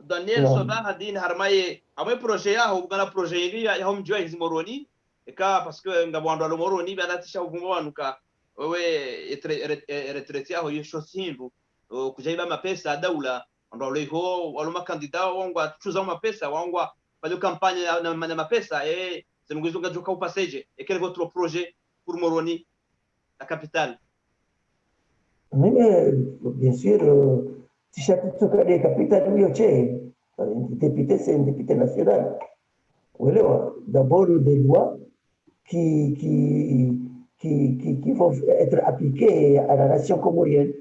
Daniel Sobahadine Harmaye, avec projet, il y a un projet, il y a un projet de Moroni, et parce que Ngabwanda le Moroni, il y a un tisha Ugumanuka, retraité, il y a Shosimbu, que j'ai ma pesa à Daoula, on doit le ho, ou un candidat, on va choisir ma pesa, on va faire une campagne à ma pesa, et c'est une question de au passage. Et quel est votre projet pour Moroni, la capitale? Mais, bien sûr, si chaque capitale, oui, un député, c'est un député national. D'abord, des lois qui vont être appliquées à la nation comorienne.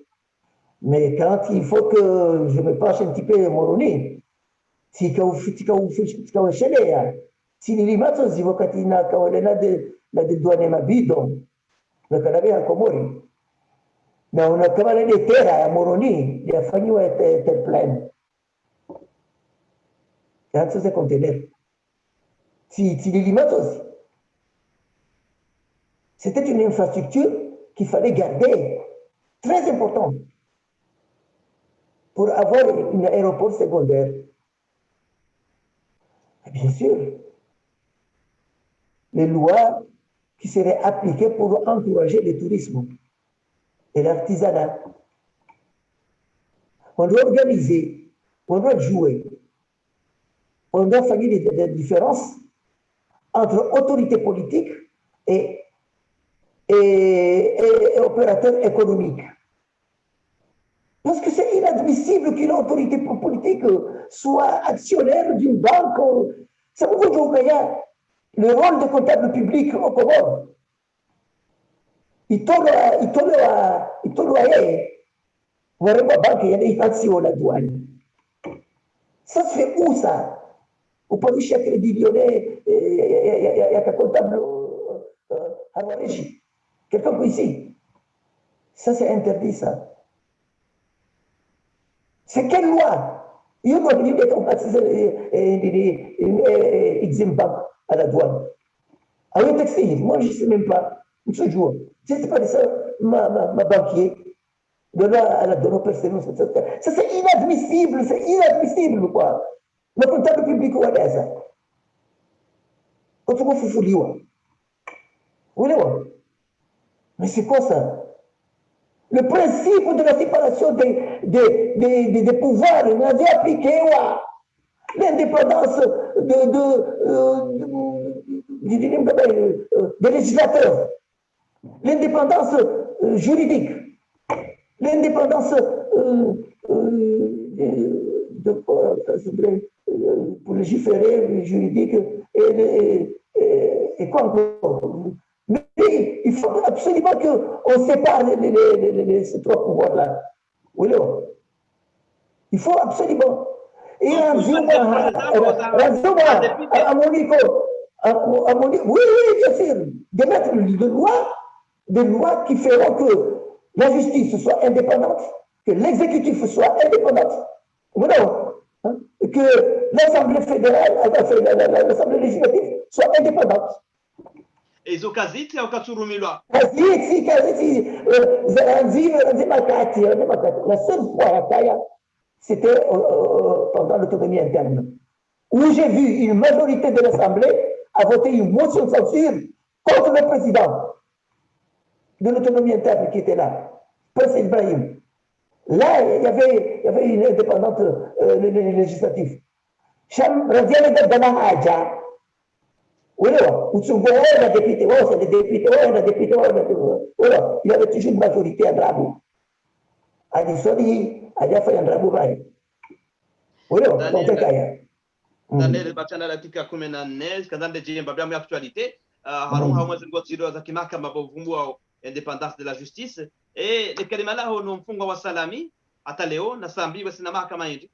Mais quand il faut que je me penche un petit peu Moroni, si les limatos, si vous avez la douane ma bidon, le Canada en Comori. Mais on a cavalé des terres à Moroni, il a fallu être plein. Quand ça, c'est conteneur. Si les limatos, c'était une infrastructure qu'il fallait garder, très importante, pour avoir un aéroport secondaire. Et bien sûr, les lois qui seraient appliquées pour encourager le tourisme et l'artisanat. On doit organiser, on doit jouer, on doit faire des différences entre autorités politiques et opérateurs économiques. Parce que c'est inadmissible qu'une autorité politique soit actionnaire d'une banque. Ça vous dit le rôle de comptable public au Comore. Il tourne à banque, il y a des actions à la douane. Ça se fait où ça? Au point de chaque billionnaire, il y a un comptable à la régie. Quelqu'un ici. Ça, c'est interdit, ça. C'est quelle loi? Io non gli dico exemple à la douane. Alors, textile, moi, je ne sais même pas. Ce jour, c'est pas ça, ma banquier, de là à la donne personnelle, ça c'est inadmissible, quoi. Le comptable public, ou est ça? Quand on fait folie, oui, mais c'est quoi ça? Le principe de la séparation des pouvoirs, on avait appliqué, l'indépendance des législateurs, l'indépendance juridique, l'indépendance pour légiférer juridique et quoi encore. Mais il faut absolument qu'on sépare ces trois pouvoirs-là. Oui, non. Il faut absolument. Et à oui, bien sûr, de mettre des lois qui feront que la justice soit indépendante, que l'exécutif soit indépendant, oui, non, hein, que l'Assemblée fédérale, l'Assemblée législative soit indépendante. Et Zokazit, au Katsurumilwa. La seule fois, c'était pendant l'autonomie interne, où j'ai vu une majorité de l'Assemblée a voté une motion de censure contre le président de l'autonomie interne qui était là, Prince Ibrahim. Là, il y avait une indépendante législative. Cham Radiale de Danahaja. Oui, la députée, c'est des députés, la députée, il y avait toujours une majorité à Drabou. Adisoni, Adjafa Drabou Rai. Oui, Daniel Bachana la tika kumena nez kazande jimba bya mu actualité harun hawa zingotiro za kimahakama bovumbua indépendance de la justice et le kalima lao no mfungwa wa Salami hata leo na saa 2 basi na mahakama hii.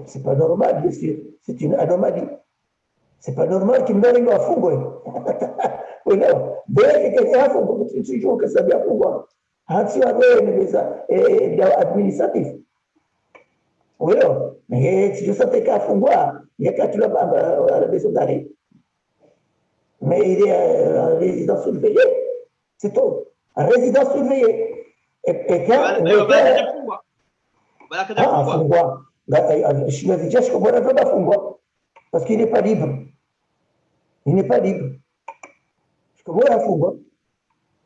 C'est pas normal, bien sûr. C'est une anomalie. C'est pas normal qu'il me donne un fougue. Oui, non. Dès que quelqu'un a fougue, tu joues que ça vient pouvoir. Action administratif. Oui, non. Mais si je sentais qu'à fougue, il y a qu'à tu l'as à la maison d'arrêt. Mais il est en résidence surveillée. C'est tout. En résidence surveillée. Et quand. Afungwa. Je comprends pas Afungwa. Parce qu'il n'est pas libre. Il n'est pas libre. Je comprends Afungwa.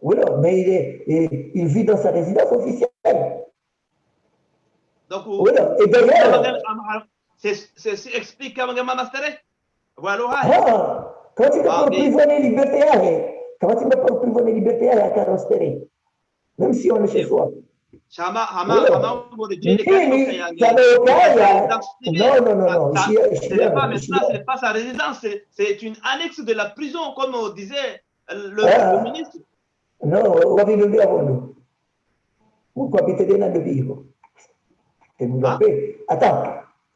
Oui, mais il vit dans sa résidence officielle. Donc, oui, et d'ailleurs. Explique comment Mamastere. Voilà. Quand tu me prisonnier liberté, comment tu me prisonnier liberté à Carostere, même si on est chez soi. Non. Ce n'est pas sa résidence, c'est une annexe de la prison, comme disait le ministre. Non, on va vivre avant nous. On peut habiter dans le vivre. Attends,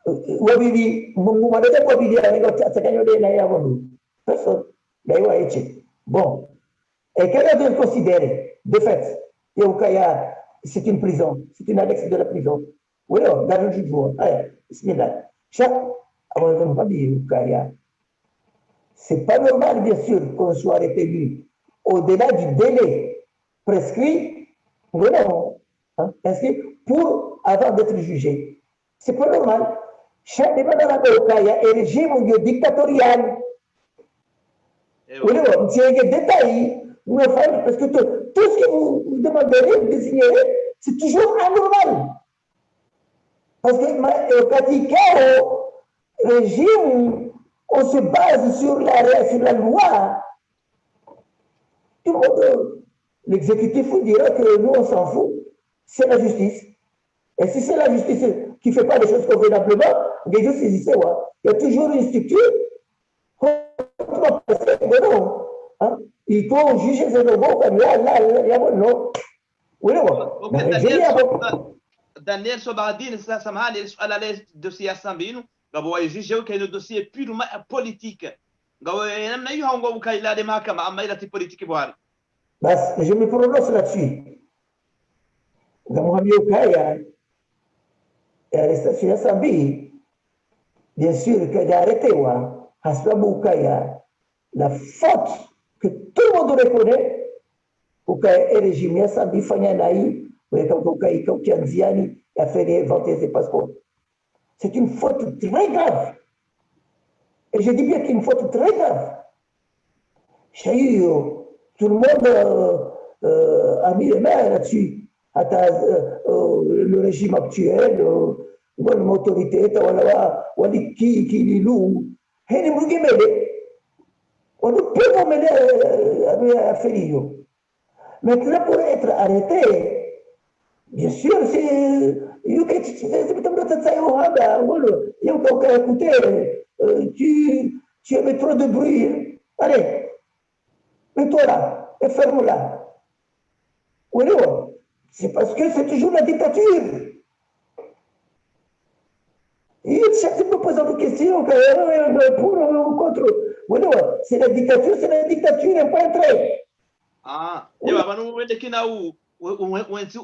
on va vivre, on va vivre personne. Bon. Et quelqu'un doit considérer, de fait, c'est une prison, c'est une annexe de la prison. Oui, non, dans le jugement. Bismillah. C'est pas normal, bien sûr, qu'on soit retenu au-delà du délai prescrit, oui, non, inscrit pour avant d'être jugé. C'est pas normal. Chaque débat dans la régime dictatorial. Oui, non, c'est un détail. Parce que tout ce que vous demanderez, vous désignerez, c'est toujours anormal. Parce que quand au régime, on se base sur la loi, tout le monde, l'exécutif vous dira que nous, on s'en fout. C'est la justice. Et si c'est la justice qui ne fait pas les choses convenablement, il y a toujours une structure. Il faut juger ce nouveau comme là, non. Oui, Daniel Sobadine, ça m'a dit, à la dossier Sambino, Gabo est jugé qu'il y a un dossier purement politique. Gabo, il y a un peu de mahakama, mais il y a politique. Je me prononce là-dessus. E arrestação ya Sambi, bien sûr, que ele arrêté, à sababu kaya la faute que tout le monde reconnaît, o kaya e régime ya Sambi fanya naï, o kaya Kianziani a fait inventer ses passeports. C'est une faute très grave. Et je dis bien qu'une faute très grave. Tout le monde a mis les mains là-dessus. Le régime actuel, l'autorité, on ne peut pas mener à faire. Maintenant, pour être arrêté, bien sûr, c'est. Tu émets trop de bruit. Allez, mets-toi là et ferme-la. Oui, c'est parce que c'est toujours la dictature. Et chaque fois me pose des questions pour ou contre. Oui, c'est la dictature, et pas entrer. Ah, et bah, nous, on est qui n'a où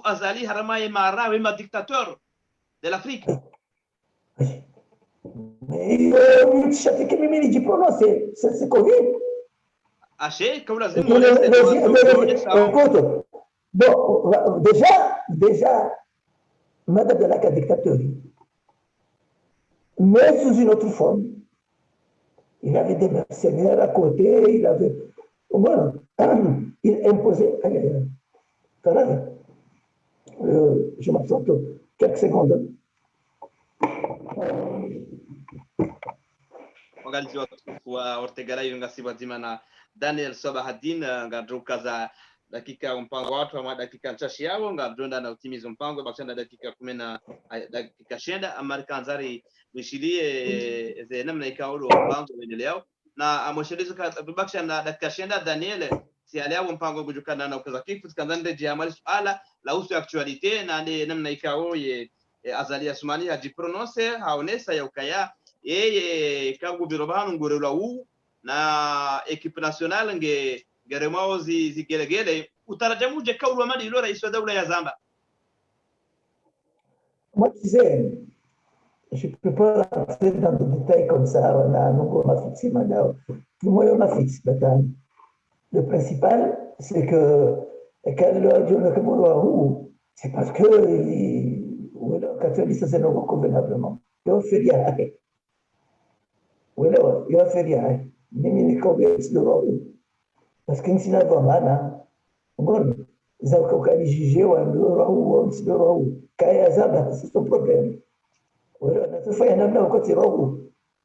Azali Haramaye Mara, oui, ma dictateur de l'Afrique. Mais chaque qui me dit prononcer, c'est Covid. Haché, comme la écoute, bon, déjà, Madame de la dictature, mais sous une autre forme. Il avait des mercenaires à côté, il avait. Voilà, il imposait. Je m'absente quelques secondes. Wakati wa Ortega yungasiba dimana Daniel Sobahadin ngadruka za dakika mpango watu ama dakika chache yao ngadronda na utimizo mpango bakshanda dakika 10 dakika shenda Amerika nzari wishilie ze namna ikaulu mpango uendeleo na amweshelezo bakshanda dakika shenda Daniel si aliao mpango kujukana na ukaza kifu kanzande jiamali suala la usu actualite na namna ikao ye Azali Assoumani hajiprononce haonesa ya ukaya yeye kangu birobanu ngorela u na equipe nationale ngeremao zigelegele utarajamuje kaulu wa mali ilo rais wa daula ya Zambia. Moi tu sais, je peux pas rentrer dans des détails comme ça, on a non ma fixe madao. Moi ma fixe batan. Le principal c'est que quand le John Kamoro c'est parce que quand il dit ça c'est non convenablement. Il fait rien. Voilà, il va faire rien. Mimi ni convaincre de l'eau. Parce que si n'avons pas, bon, ils ont qu'à les juger ou un euro ou un euro. Kaya Zaba, c'est son problème. Voilà, notre fois, il y en a un côté euro.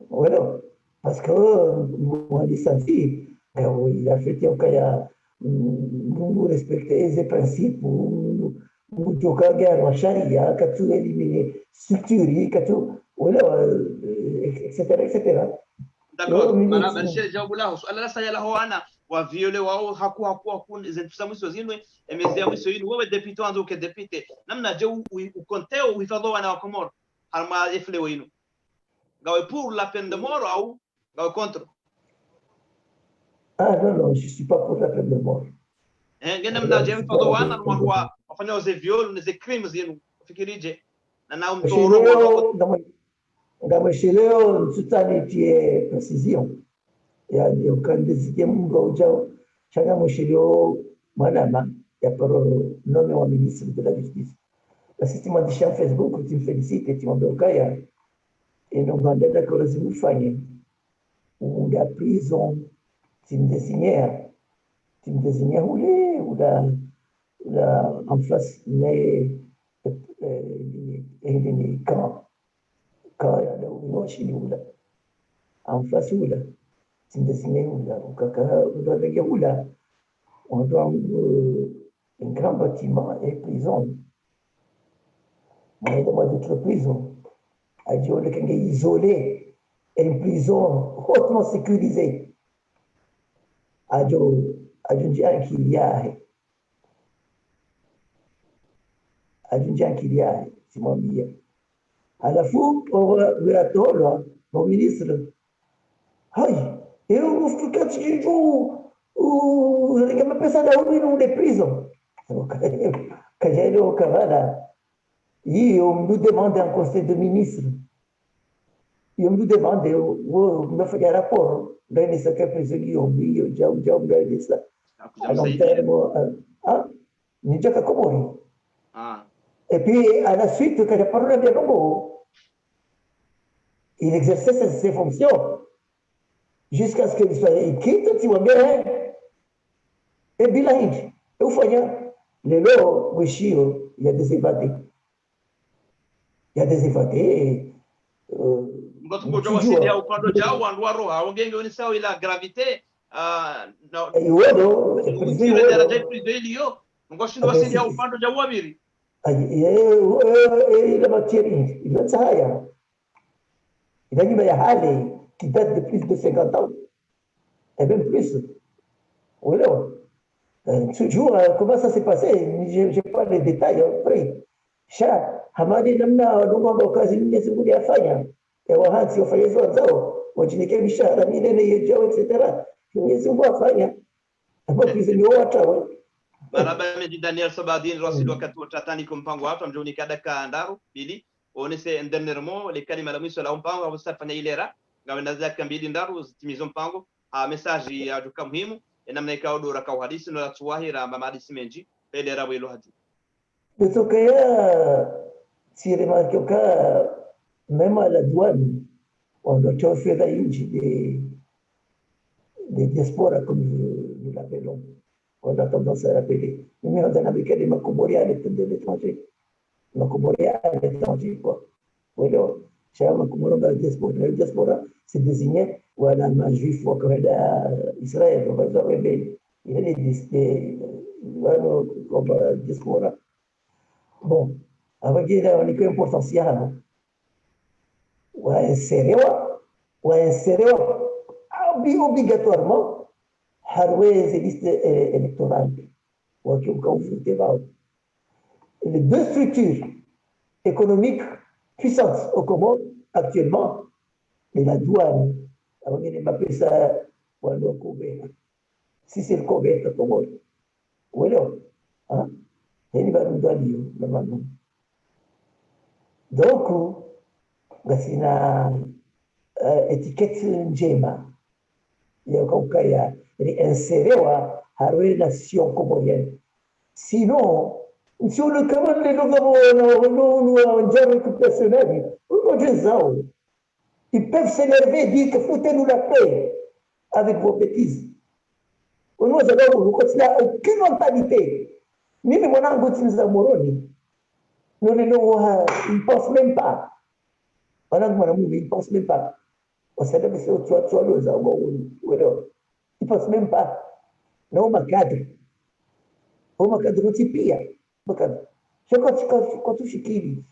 Voilà, parce que moi, licencié, il a fait un Kaya, nous respecter les principes, nous toquer guerre en charia, qu'à tout éliminer, structurer, qu'à tout, voilà, etc., etc. D'accord, madame Michel Jabula, Allah saya la hoana wa viole wao haku zentusa mwiso zinwe emezea mwiso yinu wewe deputy wanzo ke deputy namna je ukonteo uhifadho wana wa Komoro harma efle winu gawe pour la peine de mort ou gawe contre. Ah non, je suis pas pour la peine de mort. Namna je uhifadho wana wa wafanya ze viol ze crimes yinu fikirije na nao mtoro Ngama leo tutanitie precision ya ukandisikia mungu ujao changa mshilio manama ya paro nome wa ministre de la justice la système de chez Facebook tu me félicites tu m'as kaya et donc on est d'accord si vous faites ou la prison tu me désignais ou la en face mais et quand kaya da unoshi ula en face ula tindesine ula ukaka ula ula on doit un grand bâtiment et prison mais dans d'autres prisons a dit on est isolé une prison hautement sécurisée a dit qu'il y a c'est mon billet. Alafu oratolo no ministre hai eu fica o kama pesa da uni no de prison kajailo kavada on nous demande un conseil de ministres. Et on nous demande, on me fait un rapport. Là, il y a quelques prisonniers, on dit, il y a ça. À long terme, il y a Komori. Et puis, à la suite, quand il parle de Congo, il exerçait ses fonctions jusqu'à ce qu'il soit quitte, tu vois bien. Et bilingue. Et vous voyez, les lois, il y a des évadés. Il y a des évadés. Ngoto wasili ya upande jao andwaro hawagenge unisao ila gravite no utire daraja iliyo ngoshindo wasili ya upande jao wabiri il a matière il a ça il a une hale qui date de plus de 50 ans et même plus oui toujours comment ça s'est passé j'ai pas les détails après sha hamadi namna ndio kazi nyingi zingine afanya ya wahanzi wafanyezi wenzao wajinike mishahara minene yejao etc. Mwenyezi Mungu afanya ambapo ni watawe maraba meji Daniel Sobadin Rasul wakati watatani kumpango watu amjoni kadaka ndaru bili onese dernièrement les kalima la mwisho la mpango au safanya ilera ngawenda zaka mbili ndaru zitimizo mpango message ya duka muhimu namna ikawa dora kwa hadisi na tuwahira mamadisi menji pedera welo haju Betokea si remarque au cas même à la douane on doit faire la inji des diasporas comme nous l'appelons. On a tendance à l'appeler. Mais on a des Makomori à l'étranger. Makomori à l'étranger, quoi. Voilà. C'est un Makomori dans la diaspora. La diaspora, c'est désigné ou un juif ou un Israël. On va dire, il y a des comme la diaspora. Bon. Avec il y a une importance, il y a un sérieux, obligatoirement, Harway liste électorale. Les deux structures économiques puissantes au Comores actuellement, et la douane, on appelle ça si c'est le Kobe, le Comore. Oui, non. Il va nous donner, normalement. Donc, c'est une étiquette njema. Il y a un cas inséré à la nation comorienne. Sinon, si on le commande les gens personnels, ils peuvent s'énerver et dire que foutez-nous la paix avec vos bêtises. Nous avons aucune mentalité. Ni les monangos nous amoroni. Nous ne ils pensent même pas. Ils ne pensent même pas. On sait que c'est autre chose. Ils ne pensent même pas. Non, ma cadre. On m'a cadre aussi pire. Quand tu chiquilles,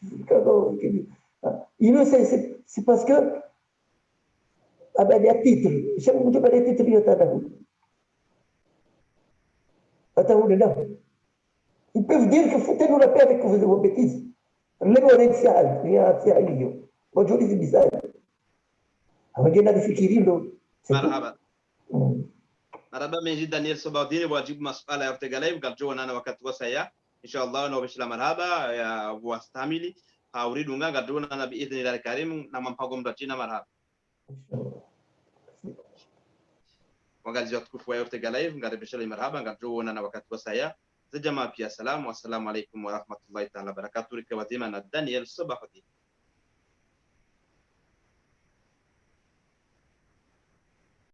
c'est parce que, ah ben, il y a titre. Je sais pas les titres, il y a ils peuvent dire que foutez-nous la paix avec vos bêtises. Les mondiales, il y a un million. Aujourd'hui, c'est bizarre. Avant de nafikiri marhaba marhaba meji Daniel Sobadini wajibu masuala ya utegalevu galjoa na wakati wa saya inshallah na bishla marhaba ya wastamili hauridu nganga dona na biidhnillah karim na mpango mtatina marhaba wangazi watukufu wa utegalevu ngare bishla marhaba galjoa na wakati wa saya za jamaa pia salamu assalamu alaykum wa rahmatullahi ta'ala barakatuh kwa wazima na Daniel Sobadini